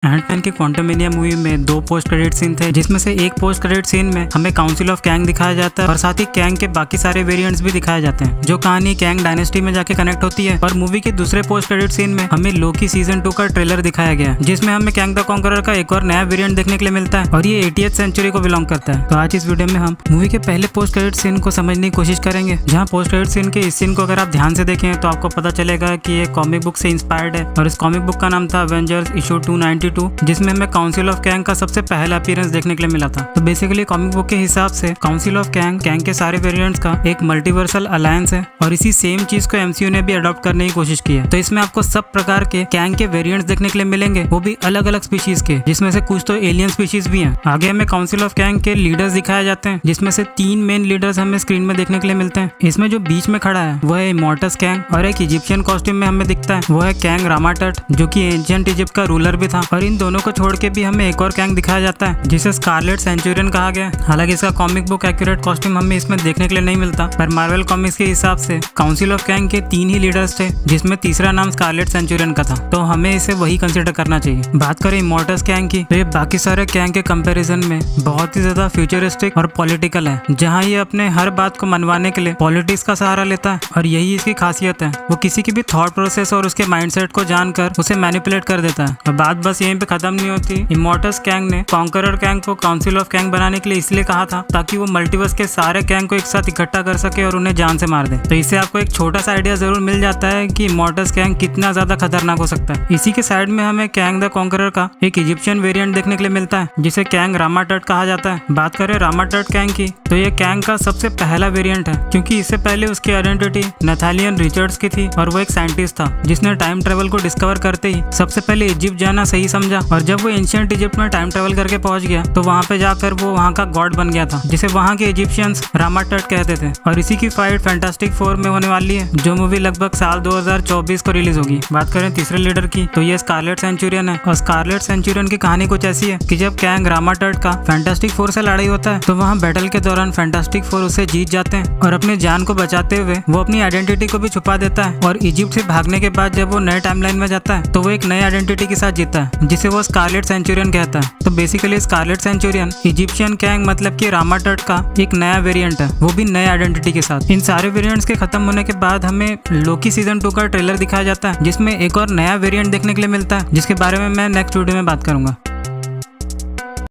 Ant-Man की Quantumania movie में दो पोस्ट क्रेडिट सीन थे, जिसमें से एक पोस्ट क्रेडिट सीन में हमें काउंसिल ऑफ कैंग दिखाया जाता है और साथ ही कैंग के बाकी सारे वेरिएंट्स भी दिखाए जाते हैं, जो कहानी कैंग डायनेस्टी में जाके कनेक्ट होती है। और मूवी के दूसरे पोस्ट क्रेडिट सीन में हमें लोकी सीजन 2 का ट्रेलर दिखाया गया, जिसमें हमें कैंग द कॉन्करर का एक और नया वेरिएंट देखने के लिए मिलता है और ये 80th सेंचुरी को बिलोंग करता है। तो आज इस वीडियो में हम मूवी के पहले पोस्ट क्रेडिट सीन को समझने की कोशिश करेंगे, जहाँ पोस्ट क्रेडिट सीन के इस सीन को अगर आप ध्यान से देखें तो आपको पता चलेगा कि ये कॉमिक बुक से इंस्पायर्ड है और इस कॉमिक बुक का नाम था एवेंजर्स इशू 292, जिसमें हमें काउंसिल ऑफ कैंग का सबसे पहला अपीयरेंस देखने के लिए मिला था। तो बेसिकली कॉमिक बुक के हिसाब से काउंसिल ऑफ कैंग के सारे वेरिएंट्स का एक मल्टीवर्सल अलायंस है और इसी सेम चीज को एमसीयू ने भी अडॉप्ट करने की कोशिश की है। तो इसमें आपको सब प्रकार के कैंग के वेरिएंट्स देखने के लिए मिलेंगे, वो भी अलग अलग स्पीशीज के, जिसमें से कुछ तो एलियन स्पीशीज भी हैं। आगे हमें काउंसिल ऑफ कैंग के लीडर्स दिखाए जाते हैं, जिसमें से 3 मेन लीडर्स हमें स्क्रीन में देखने के लिए मिलते हैं। इसमें जो बीच में खड़ा है वह है इमॉर्टस कैंग और एक इजिप्शियन कॉस्ट्यूम में हमें दिखता है वो है कैंग रामाटट, जो कि एंशिएंट इजिप्ट का रूलर भी था। और इन दोनों को छोड़ के भी हमें एक और कैंग दिखाया जाता है जिसे स्कारलेट सेंचुरियन कहा गया। हालांकि इसका कॉमिक बुक एक्यूरेट कॉस्ट्यूम हमें इसमें देखने के लिए नहीं मिलता, पर मार्वल कॉमिक्स के हिसाब से काउंसिल ऑफ कैंग के 3 ही लीडर्स थे, जिसमें तीसरा नाम स्कारलेट सेंचुरियन का था। तो हमें इसे वही कंसिडर करना चाहिए। बात करें इमॉर्टस कैंग की, तो ये बाकी सारे कैंग के कंपैरिजन में बहुत ही ज्यादा फ्यूचरिस्टिक और पॉलिटिकल है, जहाँ ये अपने हर बात को मनवाने के लिए पॉलिटिक्स का सहारा लेता है और यही इसकी खासियत है। वो किसी की भी थॉट प्रोसेस और उसके माइंडसेट को जानकर उसे मैनिपुलेट कर देता है। और बात बस यहीं पे खत्म नहीं होती। इमॉर्टस कैंग ने कॉन्करर कैंग को काउंसिल ऑफ कैंग बनाने के लिए इसलिए कहा था ताकि वो मल्टीवर्स के सारे कैंग को एक साथ इकट्ठा कर सके और उन्हें जान से मार दे। तो इससे आपको एक छोटा सा आइडिया जरूर मिल जाता है कि इमॉर्टस कैंग कितना ज्यादा खतरनाक हो सकता है। इसी के साइड में हमें कैंग द कॉन्करर का एक इजिप्शियन वेरिएंट देखने के लिए मिलता है, जिसे कैंग रामाटट कहा जाता है। बात करें रामाटट कैंग की, तो ये कैंग का सबसे पहला वेरिएंट है, क्योंकि इससे पहले उसकी आइडेंटिटी नथालियन रिचर्ड्स की थी और वो एक साइंटिस्ट था जिसने टाइम ट्रेवल को डिस्कवर करते ही सबसे पहले इजिप्ट जाना सही समझा। और जब वो एंशिएंट इजिप्ट में टाइम ट्रेवल करके पहुंच गया तो वहाँ पे जाकर वो वहाँ का गॉड बन गया था, जिसे वहाँ के इजिप्शियंस रामाटट कहते थे। और इसी की फाइट फैंटास्टिक 4 में होने वाली है, जो मूवी लगभग साल 2024 को रिलीज होगी। बात करें तीसरे लीडर की, तो ये स्कारलेट सेंचुरियन है। और स्कारलेट सेंचुरियन की कहानी कुछ ऐसी है कि जब कैंग रामाटट का फैंटास्टिक 4 से लड़ाई होता है तो वहाँ बैटल के दौरान फैंटास्टिक 4 उसे जीत जाते हैं और अपनी जान को बचाते हुए वो अपनी आइडेंटिटी को भी छुपा देता है। और इजिप्ट से भागने के बाद जब वो नए टाइमलाइन में जाता है तो वो एक नई आइडेंटिटी के साथ जीता है, जिसे वो स्कारलेट सेंचुरियन कहता है। तो बेसिकली स्कारलेट सेंचुरियन इजिप्शियन कैंग मतलब कि रामाटट का एक नया वेरिएंट है, वो भी नए आइडेंटिटी के साथ। इन सारे वेरिएंट्स के खत्म होने के बाद हमें लोकी सीजन 2 का ट्रेलर दिखाया जाता है, जिसमें एक और नया वेरिएंट देखने के लिए मिलता है, जिसके बारे में मैं नेक्स्ट वीडियो में बात करूंगा।